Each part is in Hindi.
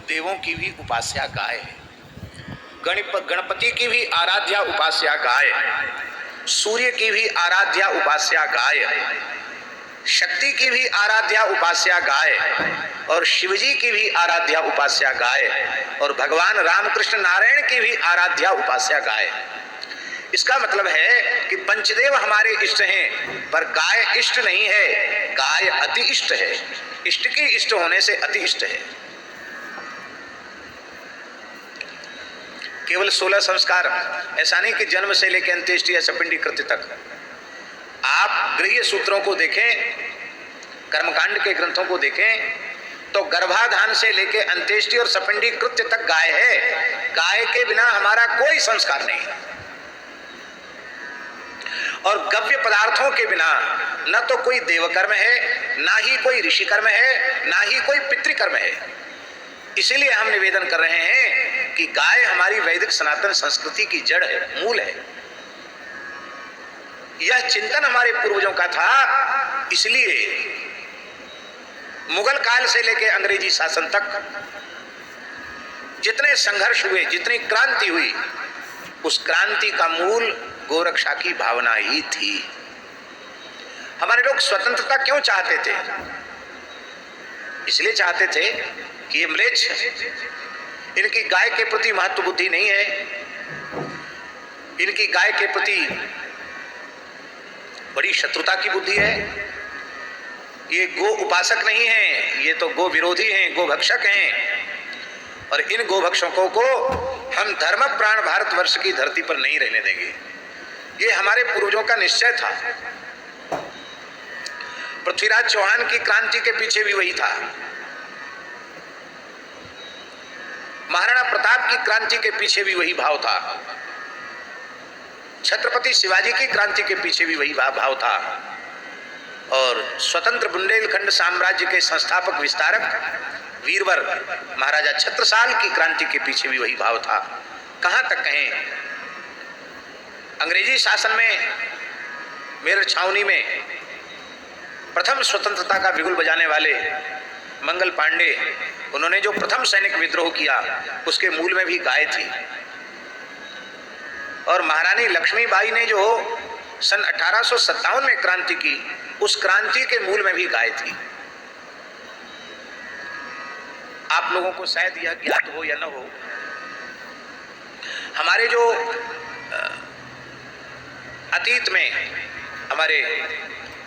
देवों की भी उपास्या गाय है। गणपति की भी आराध्या उपास्या गाय, सूर्य की भी आराध्या उपास्या गाय, शक्ति की भी आराध्या उपास्या गाय, और शिवजी की भी आराध्या उपास्या गाय, और भगवान रामकृष्ण नारायण की भी आराध्या उपास्या गाय। इसका मतलब है कि पंचदेव हमारे इष्ट हैं, पर गाय इष्ट नहीं है, गाय अति इष्ट है। इष्ट की इष्ट होने से अति इष्ट है। केवल 16 संस्कार, ऐसा नहीं कि जन्म से लेकर अंत्येष्टि या सपिंडी कृत्य तक। आप गृह्य सूत्रों को देखें, कर्मकांड के ग्रंथों को देखें, तो गर्भाधान से लेकर अंत्येष्टि और सपिंडी कृत्य तक गाय है। गाय के बिना हमारा कोई संस्कार नहीं है। और गव्य पदार्थों के बिना न तो कोई देवकर्म है, ना ही कोई ऋषि कर्म है, ना ही कोई पितृकर्म है। इसीलिए हम निवेदन कर रहे हैं कि गाय हमारी वैदिक सनातन संस्कृति की जड़ है, मूल है। यह चिंतन हमारे पूर्वजों का था। इसलिए मुगल काल से लेकर अंग्रेजी शासन तक जितने संघर्ष हुए, जितनी क्रांति हुई, उस क्रांति का मूल गोरक्षा की भावना ही थी। हमारे लोग स्वतंत्रता क्यों चाहते थे? इसलिए चाहते थे कि ये म्लेच्छ, इनकी गाय के प्रति महत्व बुद्धि नहीं है, इनकी गाय के प्रति बड़ी शत्रुता की बुद्धि है, ये गो उपासक नहीं है, ये तो गो विरोधी हैं, गो भक्षक हैं, और इन गोभक्षकों को हम धर्म प्राण भारतवर्ष की धरती पर नहीं रहने देंगे। ये हमारे पूर्वजों का निश्चय था। पृथ्वीराज चौहान की क्रांति के पीछे भी वही था। महाराणा प्रताप की क्रांति के पीछे भी वही भाव था। छत्रपति शिवाजी की क्रांति के पीछे भी वही भाव था। और स्वतंत्र बुंदेलखंड साम्राज्य के संस्थापक विस्तारक वीरवर महाराजा छत्रसाल की क्रांति के पीछे भी वही भाव था। कहां तक कहें, अंग्रेजी शासन में मेरठ छावनी में प्रथम स्वतंत्रता का बिगुल बजाने वाले मंगल पांडे, उन्होंने जो प्रथम सैनिक विद्रोह किया, उसके मूल में भी गाय थी। और महारानी लक्ष्मीबाई ने जो सन 1857 में क्रांति की, उस क्रांति के मूल में भी गाय थी। आप लोगों को शायद यह ज्ञात हो या न हो, हमारे जो अतीत में हमारे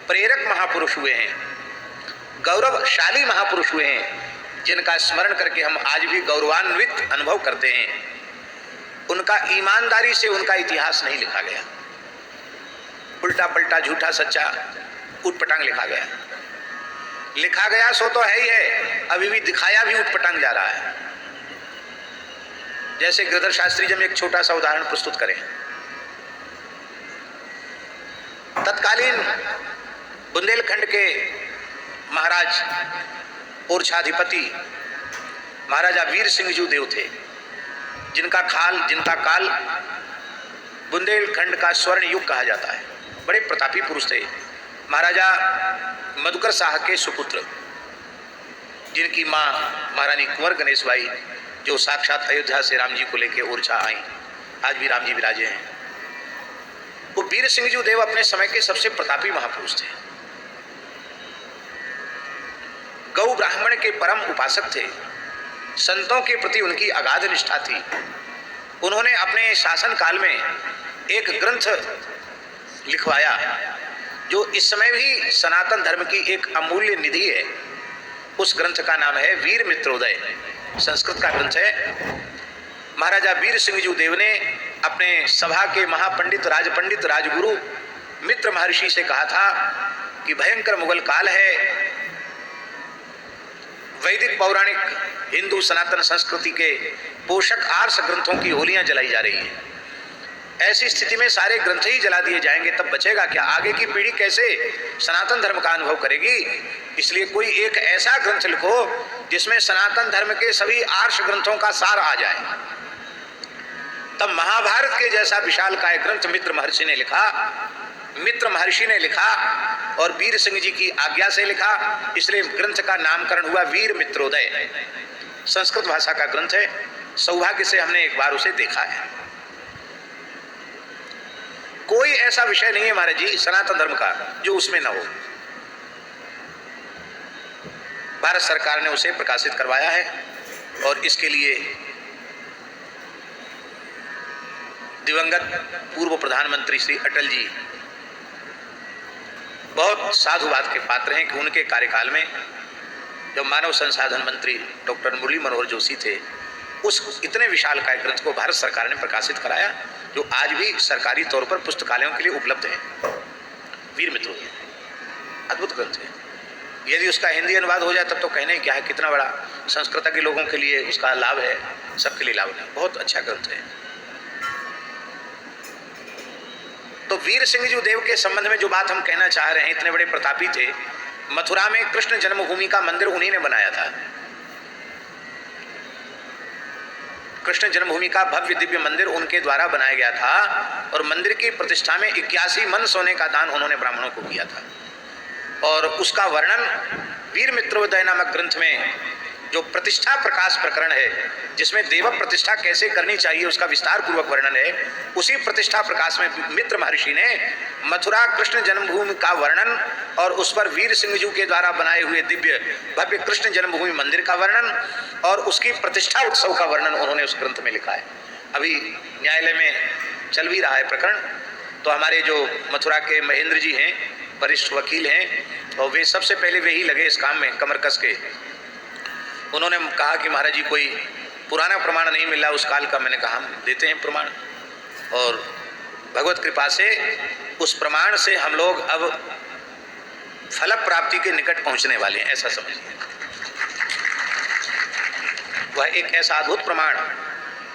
प्रेरक महापुरुष हुए हैं, गौरवशाली महापुरुष हुए हैं, जिनका स्मरण करके हम आज भी गौरवान्वित अनुभव करते हैं, उनका ईमानदारी से उनका इतिहास नहीं लिखा गया। उल्टा पल्टा, झूठा सच्चा, उटपटांग लिखा गया। लिखा गया सो तो है ही है, अभी भी दिखाया भी उटपटांग जा रहा है। जैसे गिरधर शास्त्री जी, हम एक छोटा सा उदाहरण प्रस्तुत करें। तत्कालीन बुंदेलखंड के महाराज ओरछाधिपति महाराजा वीर सिंह जी देव थे, जिनका काल बुंदेलखंड का स्वर्ण युग कहा जाता है। बड़े प्रतापी पुरुष थे। महाराजा मधुकर शाह के सुपुत्र, जिनकी मां महारानी कुंवर गणेशबाई, जो साक्षात अयोध्या से राम जी को लेकर ओरछा आई, आज भी राम जी विराजे हैं। वो वीर सिंह जी देव अपने समय के सबसे प्रतापी महापुरुष थे। गौ ब्राह्मण के परम उपासक थे। संतों के प्रति उनकी अगाध निष्ठा थी। उन्होंने अपने शासन काल में एक ग्रंथ लिखवाया, जो इस समय भी सनातन धर्म की एक अमूल्य निधि है। उस ग्रंथ का नाम है वीर मित्रोदय। संस्कृत का ग्रंथ है। महाराजा वीर सिंह जी देव ने अपने सभा के महापंडित राजपंडित राजगुरु मित्र महर्षि से कहा था कि भयंकर मुगल काल है, वैदिक पौराणिक हिंदू सनातन संस्कृति के पोषक आर्ष ग्रंथों की होलियां जलाई जा रही हैं। ऐसी स्थिति में सारे ग्रंथ ही जला दिए जाएंगे, तब बचेगा क्या? आगे की पीढ़ी कैसे सनातन धर्म का अनुभव करेगी? इसलिए कोई एक ऐसा ग्रंथ लिखो जिसमें सनातन धर्म के सभी आर्ष ग्रंथों का सार आ जाए। तब महाभारत के जैसा विशालकाय ग्रंथ मित्र महर्षि ने लिखा। मित्र महर्षि ने लिखा और वीर सिंह जी की आज्ञा से लिखा, इसलिए ग्रंथ का नामकरण हुआ वीर मित्रोदय। संस्कृत भाषा का ग्रंथ है। सौभाग्य से हमने एक बार उसे देखा है। कोई ऐसा विषय नहीं है महाराज जी सनातन धर्म का जो उसमें न हो। भारत सरकार ने उसे प्रकाशित करवाया है और इसके लिए दिवंगत पूर्व प्रधानमंत्री श्री अटल जी बहुत साधुवाद के पात्र हैं कि उनके कार्यकाल में जब मानव संसाधन मंत्री डॉक्टर मुरली मनोहर जोशी थे, उस इतने विशालकाय ग्रंथ को भारत सरकार ने प्रकाशित कराया, जो आज भी सरकारी तौर पर पुस्तकालयों के लिए उपलब्ध है। वीर मित्रों, अद्भुत ग्रंथ है। यदि उसका हिंदी अनुवाद हो जाए तब तो कहने क्या है, कितना बड़ा संस्कृत के लोगों के लिए उसका लाभ है, सबके लिए लाभ है। बहुत अच्छा ग्रंथ है। तो वीर सिंह जी देव के संबंध में जो बात हम कहना चाह रहे हैं, इतने बड़े प्रतापी थे। मथुरा में कृष्ण जन्मभूमि का मंदिर उन्हीं ने बनाया था। कृष्ण जन्मभूमि का भव्य दिव्य मंदिर उनके द्वारा बनाया गया था और मंदिर की प्रतिष्ठा में 81 मन सोने का दान उन्होंने ब्राह्मणों को किया था। और उसका वर्णन वीर मित्रोदय नामक ग्रंथ में जो प्रतिष्ठा प्रकाश प्रकरण है, जिसमें देव प्रतिष्ठा कैसे करनी चाहिए उसका विस्तार पूर्वक वर्णन है, उसी प्रतिष्ठा प्रकाश में मित्र महर्षि ने मथुरा कृष्ण जन्मभूमि का वर्णन और उस पर वीर सिंह जी के द्वारा बनाए हुए दिव्य भव्य कृष्ण जन्मभूमि मंदिर का वर्णन और उसकी प्रतिष्ठा उत्सव का वर्णन उन्होंने उस ग्रंथ में लिखा है। अभी न्यायालय में चल भी रहा है प्रकरण। तो हमारे जो मथुरा के महेंद्र जी हैं, वरिष्ठ वकील हैं, और वे सबसे पहले वे ही लगे इस काम में कमर कस के। उन्होंने कहा कि महाराज जी कोई पुराना प्रमाण नहीं मिला उस काल का। मैंने कहा हम देते हैं प्रमाण, और भगवत कृपा से उस प्रमाण से हम लोग अब फल प्राप्ति के निकट पहुंचने वाले हैं, ऐसा समझिए। वह एक ऐसा अद्भुत प्रमाण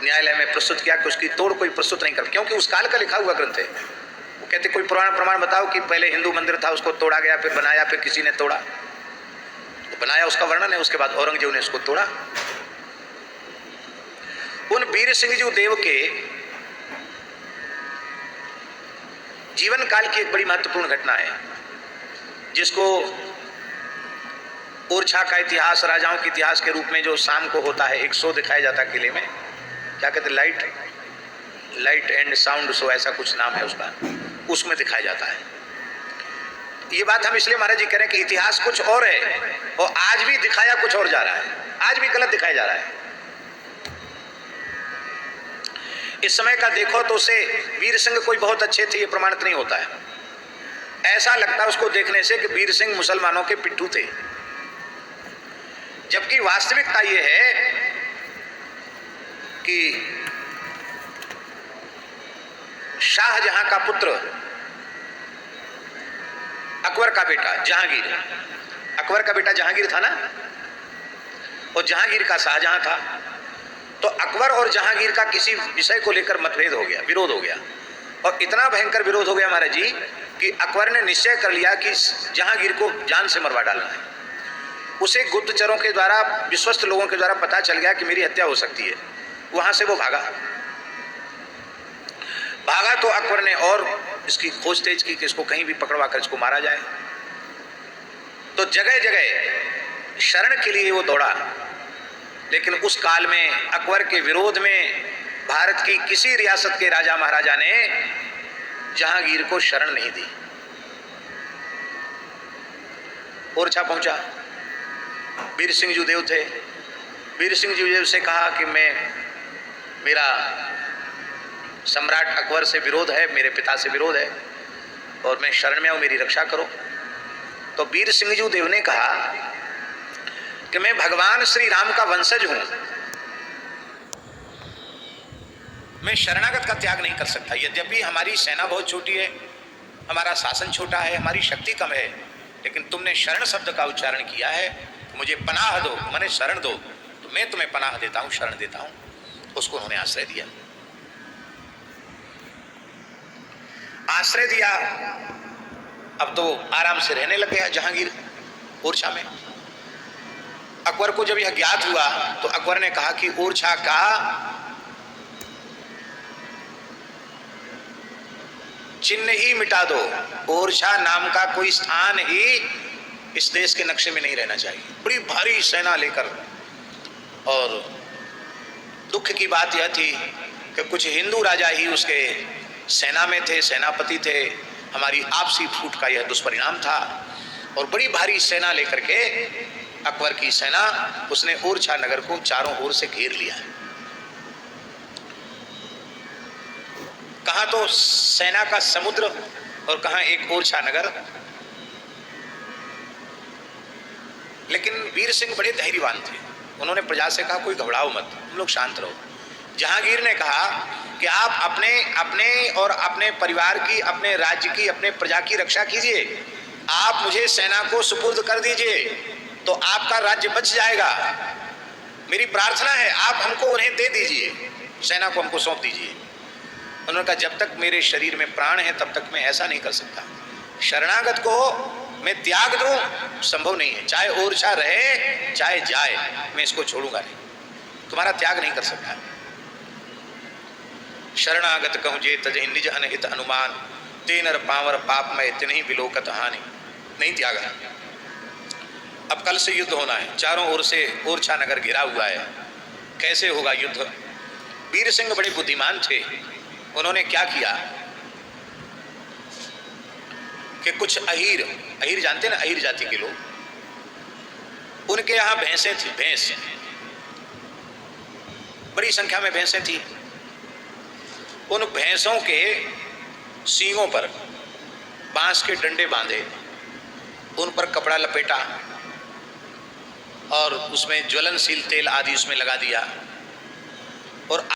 न्यायालय में प्रस्तुत किया कि उसकी तोड़ कोई प्रस्तुत नहीं कर, क्योंकि उस काल का लिखा हुआ ग्रंथ है। वो कहते कोई पुराना प्रमाण बताओ कि पहले हिंदू मंदिर था, उसको तोड़ा गया, फिर बनाया, फिर किसी ने तोड़ा। तो बनाया उसका वर्णन है, उसके बाद औरंगजेब ने उसको तोड़ा। उन वीर सिंह जी देव के जीवन काल की एक बड़ी महत्वपूर्ण घटना है, जिसको ओरछा का इतिहास, राजाओं के इतिहास के रूप में जो शाम को होता है, एक शो दिखाया जाता है किले में, क्या कहते हैं, लाइट एंड साउंड शो, ऐसा कुछ नाम है उसका, उसमें दिखाया जाता है। ये बात हम इसलिए महाराज जी कह रहे हैं कि इतिहास कुछ और है और आज भी दिखाया कुछ और जा रहा है, आज भी गलत दिखाया जा रहा है। इस समय का देखो तो उसे वीर सिंह कोई बहुत अच्छे थे ये प्रमाणित नहीं होता है। ऐसा लगता है उसको देखने से कि वीर सिंह मुसलमानों के पिट्ठू थे, जबकि वास्तविकता ये है कि शाहजहां का पुत्र अकबर का बेटा जहांगीर, अकबर का बेटा जहांगीर था ना, और जहांगीर का शाहजहां था। तो अकबर और जहांगीर का किसी विषय को लेकर मतभेद हो गया, विरोध हो गया, और इतना भयंकर विरोध हो गया महाराज जी कि अकबर ने निश्चय कर लिया कि जहांगीर को जान से मरवा डालना है। उसे गुप्तचरों के द्वारा, विश्वस्त लोगों के द्वारा पता चल गया कि मेरी हत्या हो सकती है। वहां से वो भागा तो अकबर ने और इसकी खोज तेज की कि इसको कहीं भी पकड़वा कर इसको मारा जाए। तो जगह जगह शरण के लिए वो दौड़ा, लेकिन उस काल में अकबर के विरोध में भारत की किसी रियासत के राजा महाराजा ने जहांगीर को शरण नहीं दी। ओरछा पहुंचा, वीर सिंह जी देव थे। वीर सिंह जी देव से कहा कि मेरा सम्राट अकबर से विरोध है, मेरे पिता से विरोध है और मैं शरण में हूं, मेरी रक्षा करो। तो वीर सिंह जी देव ने कहा कि मैं भगवान श्री राम का वंशज हूं, मैं शरणागत का त्याग नहीं कर सकता। यद्यपि हमारी सेना बहुत छोटी है, हमारा शासन छोटा है, हमारी शक्ति कम है, लेकिन तुमने शरण शब्द का उच्चारण किया है, मुझे पनाह दो, मैंने शरण दो, तो मैं तुम्हें पनाह देता हूं, शरण देता हूं। उसको उन्होंने आश्रय दिया। आश्रय दिया, अब तो आराम से रहने लग गया जहांगीर ओरछा में। अकबर को जब यह ज्ञात हुआ तो अकबर ने कहा कि ओरछा का चिन्ह ही मिटा दो, ओरछा नाम का कोई स्थान ही इस देश के नक्शे में नहीं रहना चाहिए। बड़ी भारी सेना लेकर और दुख की बात यह थी कि कुछ हिंदू राजा ही उसके सेना में थे, सेनापति थे। हमारी आपसी फूट का यह दुष्परिणाम था। और बड़ी भारी सेना लेकर के अकबर की सेना उसने ओरछा नगर को चारों ओर से घेर लिया। कहां तो सेना का समुद्र और कहां एक ओरछा नगर। लेकिन वीर सिंह बड़े धैर्यवान थे। उन्होंने प्रजा से कहा, कोई घबराओ मत, तुम लोग शांत रहो। जहांगीर ने कहा कि आप अपने और अपने परिवार की, अपने राज्य की, अपने प्रजा की रक्षा कीजिए। आप मुझे सेना को सुपुर्द कर दीजिए तो आपका राज्य बच जाएगा। मेरी प्रार्थना है, आप हमको उन्हें दे दीजिए, सेना को हमको सौंप दीजिए। उन्होंने कहा, जब तक मेरे शरीर में प्राण है तब तक मैं ऐसा नहीं कर सकता। शरणागत को मैं त्याग दूं, संभव नहीं है। चाहे ओरछा रहे चाहे जाए, मैं इसको छोड़ूंगा नहीं, तुम्हारा त्याग नहीं कर सकता। शरणागत कहूं जे तजहि निज अनहित अनुमान, ते नर पावर पाप में तिन्हि विलोकत हानि। नहीं त्यागा। अब कल से युद्ध होना है, चारों ओर से ओरछा नगर घिरा हुआ है, कैसे होगा युद्ध। वीर सिंह बड़े बुद्धिमान थे। उन्होंने क्या किया कि कुछ अहीर जानते ना, अहीर जाति के लोग, उनके यहां भैंसें थी, भैंस, बड़ी संख्या में भैंसें थी। उन भैंसों के सींगों पर बांस के डंडे बांधे, उन पर कपड़ा लपेटा और उसमें ज्वलनशील तेल आदि उसमें लगा दिया और